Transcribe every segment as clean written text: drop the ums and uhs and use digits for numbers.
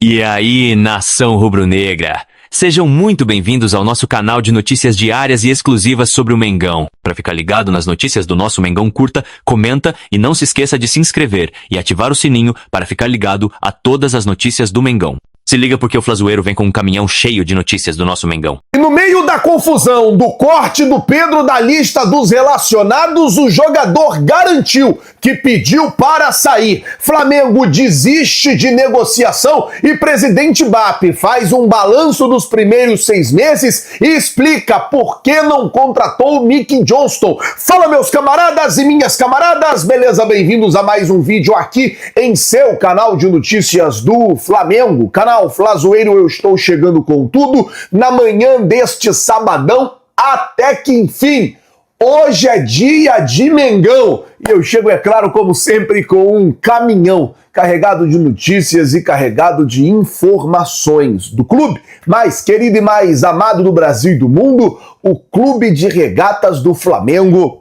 E aí, nação rubro-negra? Sejam muito bem-vindos ao nosso canal de notícias diárias e exclusivas sobre o Mengão. Para ficar ligado nas notícias do nosso Mengão, curta, comenta e não se esqueça de se inscrever e ativar o sininho para ficar ligado a todas as notícias do Mengão. Se liga porque o Flazoeiro vem com um caminhão cheio de notícias do nosso Mengão. E no meio da confusão do corte do Pedro da lista dos relacionados, o jogador garantiu que pediu para sair. Flamengo desiste de negociação e presidente BAP faz um balanço dos primeiros 6 meses e explica por que não contratou o Mickey Johnston. Fala, meus camaradas e minhas camaradas, beleza? Bem-vindos a mais um vídeo aqui em seu canal de notícias do Flamengo, canal Flazoeiro. Eu estou chegando com tudo na manhã deste sabadão, até que enfim, hoje é dia de Mengão e eu chego, é claro, como sempre, com um caminhão carregado de notícias e carregado de informações do clube mais querido e mais amado do Brasil e do mundo, o Clube de Regatas do Flamengo,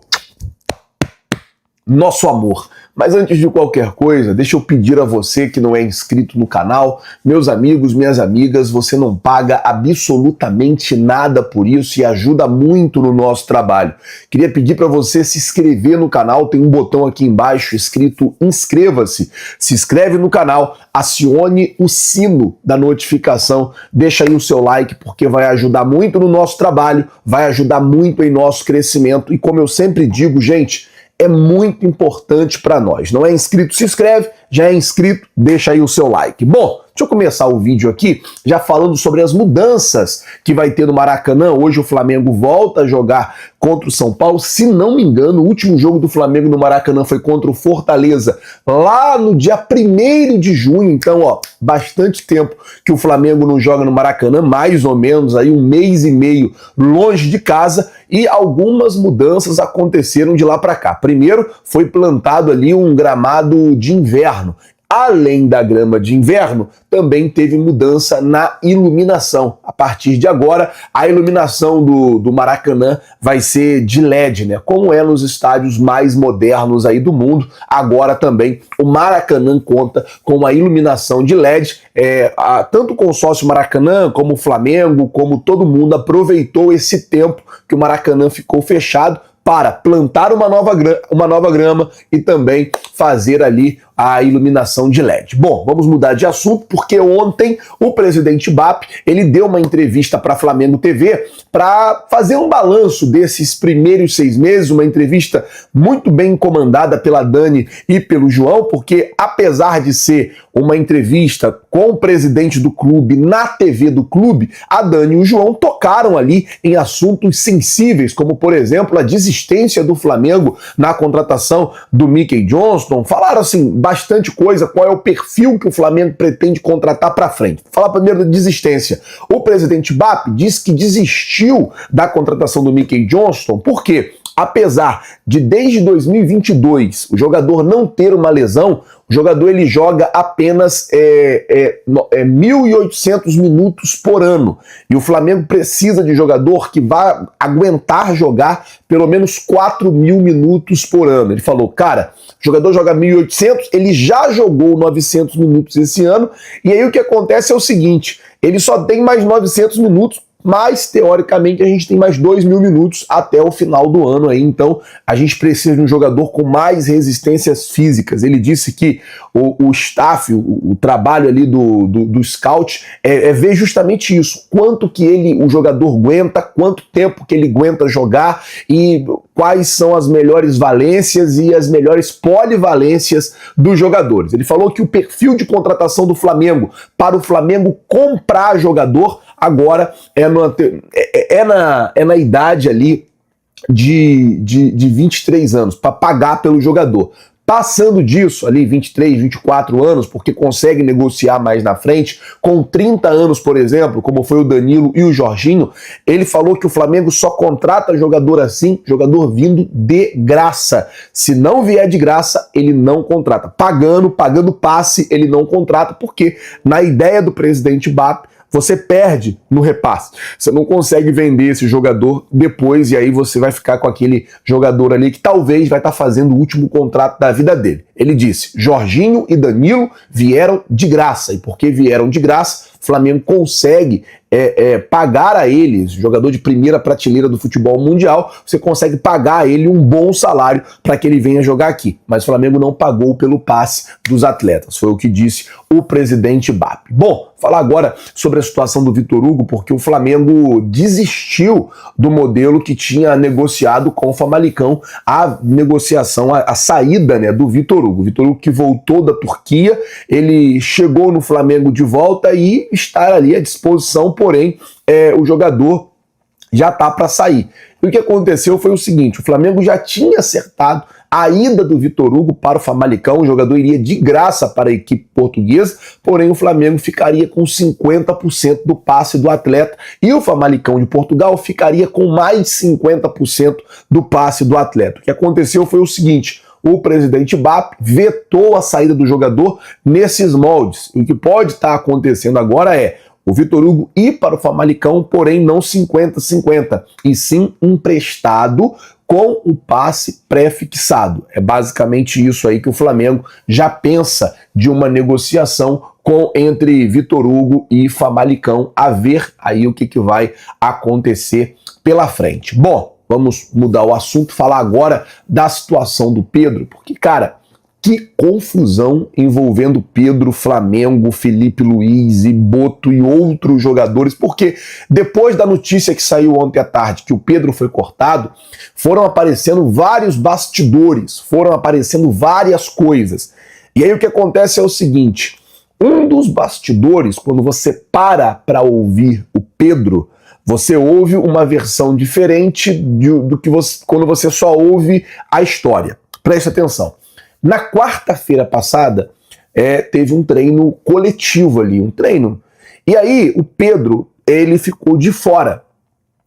nosso amor. Mas antes de qualquer coisa, deixa eu pedir a você que não é inscrito no canal, meus amigos, minhas amigas, você não paga absolutamente nada por isso e ajuda muito no nosso trabalho. Queria pedir para você se inscrever no canal, tem um botão aqui embaixo escrito inscreva-se. Se inscreve no canal, acione o sino da notificação, deixa aí o seu like porque vai ajudar muito no nosso trabalho, vai ajudar muito em nosso crescimento e como eu sempre digo, gente, é muito importante para nós. Não é inscrito, se inscreve, já é inscrito, deixa aí o seu like. Bom, deixa eu começar o vídeo aqui já falando sobre as mudanças que vai ter no Maracanã. Hoje o Flamengo volta a jogar contra o São Paulo. Se não me engano, o último jogo do Flamengo no Maracanã foi contra o Fortaleza, lá no dia 1º de junho. Então, ó, bastante tempo que o Flamengo não joga no Maracanã, mais ou menos aí 1 mês e meio longe de casa, e algumas mudanças aconteceram de lá para cá. Primeiro, foi plantado ali um gramado de inverno. Além da grama de inverno, também teve mudança na iluminação. A partir de agora, a iluminação do Maracanã vai ser de LED, né? Como é nos estádios mais modernos aí do mundo. Agora também o Maracanã conta com uma iluminação de LED. Tanto o consórcio Maracanã, como o Flamengo, como todo mundo aproveitou esse tempo que o Maracanã ficou fechado para plantar uma nova grama e também fazer ali a iluminação de LED. Bom, vamos mudar de assunto porque ontem o presidente BAP ele deu uma entrevista para a Flamengo TV para fazer um balanço desses primeiros 6 meses, uma entrevista muito bem comandada pela Dani e pelo João, porque apesar de ser uma entrevista com o presidente do clube na TV do clube, a Dani e o João tocaram ali em assuntos sensíveis, como por exemplo a desistência do Flamengo na contratação do Mickey Johnston. Falaram assim bastante coisa, qual é o perfil que o Flamengo pretende contratar para frente. Vou falar primeiro da desistência. O presidente BAP disse que desistiu da contratação do Mickey Johnston, por quê? Apesar de desde 2022 o jogador não ter uma lesão, o jogador ele joga apenas 1.800 minutos por ano. E o Flamengo precisa de jogador que vá aguentar jogar pelo menos 4.000 minutos por ano. Ele falou, cara, o jogador joga 1.800, ele já jogou 900 minutos esse ano, e aí o que acontece é o seguinte, ele só tem mais 900 minutos, mas, teoricamente, a gente tem mais 2.000 minutos até o final do ano aí, então a gente precisa de um jogador com mais resistências físicas. Ele disse que o staff, o trabalho ali do scout é ver justamente isso, quanto que o jogador aguenta, quanto tempo que ele aguenta jogar e quais são as melhores valências e as melhores polivalências dos jogadores. Ele falou que o perfil de contratação do Flamengo para o Flamengo comprar jogador agora é na idade ali de 23 anos, para pagar pelo jogador. Passando disso, ali 23, 24 anos, porque consegue negociar mais na frente, com 30 anos, por exemplo, como foi o Danilo e o Jorginho, ele falou que o Flamengo só contrata jogador assim, jogador vindo de graça. Se não vier de graça, ele não contrata. Pagando passe, ele não contrata, porque na ideia do presidente BAP, você perde no repasse. Você não consegue vender esse jogador depois e aí você vai ficar com aquele jogador ali que talvez vai estar fazendo o último contrato da vida dele. Ele disse, Jorginho e Danilo vieram de graça. E porque vieram de graça, o Flamengo consegue pagar a eles, jogador de primeira prateleira do futebol mundial, você consegue pagar a ele um bom salário para que ele venha jogar aqui. Mas o Flamengo não pagou pelo passe dos atletas, foi o que disse o presidente BAP. Bom, falar agora sobre a situação do Vitor Hugo, porque o Flamengo desistiu do modelo que tinha negociado com o Famalicão, a negociação, a saída, né, do Vitor Hugo. O Vitor Hugo que voltou da Turquia, ele chegou no Flamengo de volta e está ali à disposição, porém o jogador já está para sair. E o que aconteceu foi o seguinte, o Flamengo já tinha acertado a ida do Vitor Hugo para o Famalicão, o jogador iria de graça para a equipe portuguesa, porém o Flamengo ficaria com 50% do passe do atleta e o Famalicão de Portugal ficaria com mais 50% do passe do atleta. O que aconteceu foi o seguinte, o presidente BAP vetou a saída do jogador nesses moldes. O que pode estar acontecendo agora é o Vitor Hugo ir para o Famalicão, porém não 50-50, e sim emprestado com o passe pré-fixado. É basicamente isso aí que o Flamengo já pensa de uma negociação entre Vitor Hugo e Famalicão, a ver aí o que vai acontecer pela frente. Bom, vamos mudar o assunto, falar agora da situação do Pedro, porque, cara, que confusão envolvendo Pedro, Flamengo, Felipe Luiz e Boto e outros jogadores, porque depois da notícia que saiu ontem à tarde que o Pedro foi cortado, foram aparecendo vários bastidores, foram aparecendo várias coisas. E aí o que acontece é o seguinte, um dos bastidores, quando você para ouvir o Pedro, você ouve uma versão diferente do que quando você só ouve a história. Preste atenção. Na quarta-feira passada, teve um treino coletivo ali, um treino. E aí o Pedro, ele ficou de fora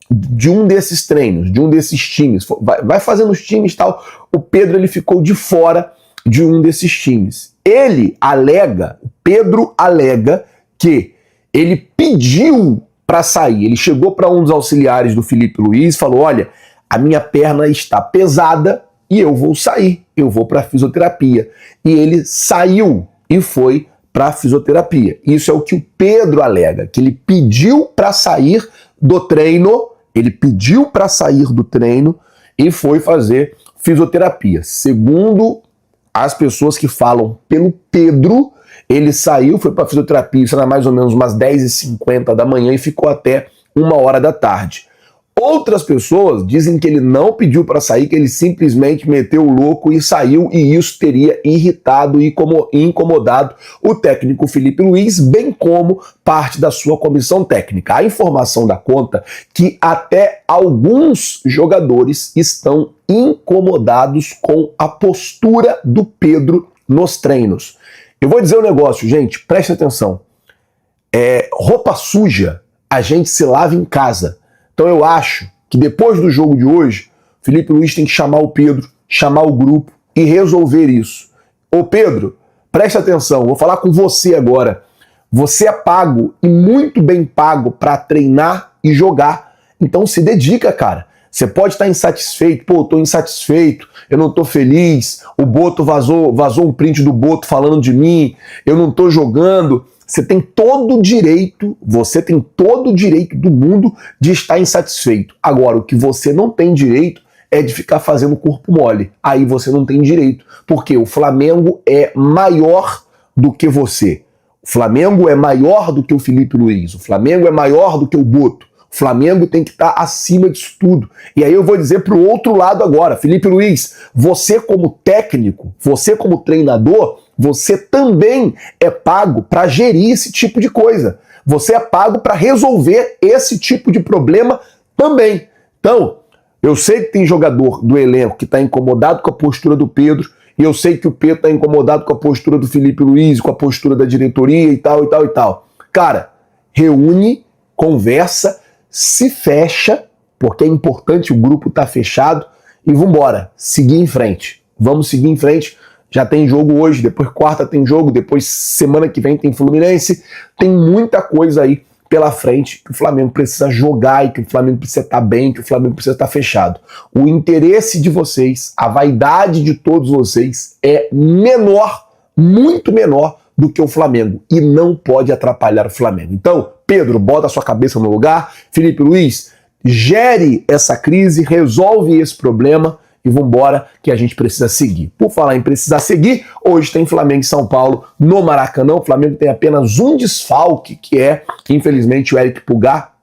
de um desses treinos, de um desses times. Vai fazendo os times e tal. O Pedro, ele ficou de fora de um desses times. O Pedro alega que ele pediu para sair. Ele chegou para um dos auxiliares do Felipe Luiz e falou, olha, a minha perna está pesada, e eu vou sair, eu vou para fisioterapia. E ele saiu e foi para fisioterapia. Isso é o que o Pedro alega, que ele pediu para sair do treino, e foi fazer fisioterapia. Segundo as pessoas que falam pelo Pedro, ele saiu, foi para fisioterapia, isso era mais ou menos umas 10h50 da manhã e ficou até 1h da tarde. Outras pessoas dizem que ele não pediu para sair, que ele simplesmente meteu o louco e saiu, e isso teria irritado e incomodado o técnico Felipe Luiz, bem como parte da sua comissão técnica. A informação dá conta que até alguns jogadores estão incomodados com a postura do Pedro nos treinos. Eu vou dizer um negócio, gente, preste atenção. Roupa suja a gente se lava em casa. Então eu acho que depois do jogo de hoje, Felipe Luiz tem que chamar o Pedro, chamar o grupo e resolver isso. Ô Pedro, preste atenção, vou falar com você agora. Você é pago e muito bem pago para treinar e jogar. Então se dedica, cara. Você pode estar insatisfeito, pô, eu tô insatisfeito, eu não tô feliz, o Boto vazou um print do Boto falando de mim, eu não tô jogando. Você tem todo o direito do mundo de estar insatisfeito. Agora, o que você não tem direito é de ficar fazendo corpo mole. Aí você não tem direito, porque o Flamengo é maior do que você. O Flamengo é maior do que o Felipe Luiz. O Flamengo é maior do que o Boto. O Flamengo tem que estar acima disso tudo. E aí eu vou dizer para o outro lado agora, Felipe Luiz, você como técnico, você como treinador, você também é pago para gerir esse tipo de coisa. Você é pago para resolver esse tipo de problema também. Então, eu sei que tem jogador do elenco que está incomodado com a postura do Pedro, e eu sei que o Pedro está incomodado com a postura do Felipe Luiz, com a postura da diretoria e tal, e tal, e tal. Cara, reúne, conversa, se fecha, porque é importante o grupo estar fechado, e vambora, seguir em frente. Vamos seguir em frente. Já tem jogo hoje, depois quarta tem jogo, depois semana que vem tem Fluminense, tem muita coisa aí pela frente, que o Flamengo precisa jogar e que o Flamengo precisa estar bem, que o Flamengo precisa estar fechado. O interesse de vocês, a vaidade de todos vocês é menor, muito menor do que o Flamengo e não pode atrapalhar o Flamengo. Então, Pedro, bota a sua cabeça no lugar. Felipe Luiz, gere essa crise, resolve esse problema e vambora que a gente precisa seguir. Por falar em precisar seguir, hoje tem Flamengo e São Paulo no Maracanã. O Flamengo tem apenas um desfalque, que é, infelizmente, o Eric Pulgar,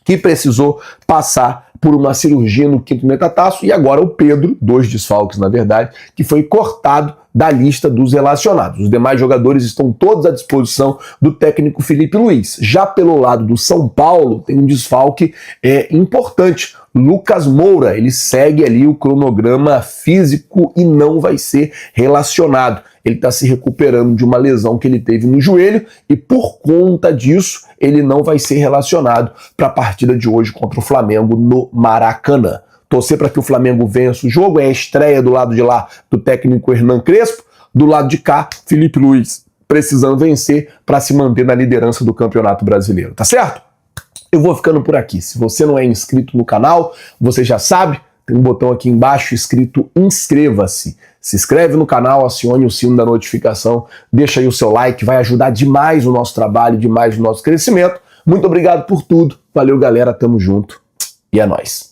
que precisou passar por uma cirurgia no quinto metatarso, e agora o Pedro, 2 desfalques na verdade, que foi cortado da lista dos relacionados. Os demais jogadores estão todos à disposição do técnico Felipe Luiz. Já pelo lado do São Paulo, tem um desfalque importante. Lucas Moura, ele segue ali o cronograma físico e não vai ser relacionado. Ele está se recuperando de uma lesão que ele teve no joelho e por conta disso ele não vai ser relacionado para a partida de hoje contra o Flamengo no Maracanã. Torcer para que o Flamengo vença o jogo, é a estreia do lado de lá do técnico Hernan Crespo, do lado de cá, Felipe Luiz precisando vencer para se manter na liderança do Campeonato Brasileiro, tá certo? Eu vou ficando por aqui. Se você não é inscrito no canal, você já sabe, tem um botão aqui embaixo escrito inscreva-se. Se inscreve no canal, acione o sino da notificação, deixa aí o seu like, vai ajudar demais o nosso trabalho, demais o nosso crescimento. Muito obrigado por tudo. Valeu, galera, tamo junto e é nóis.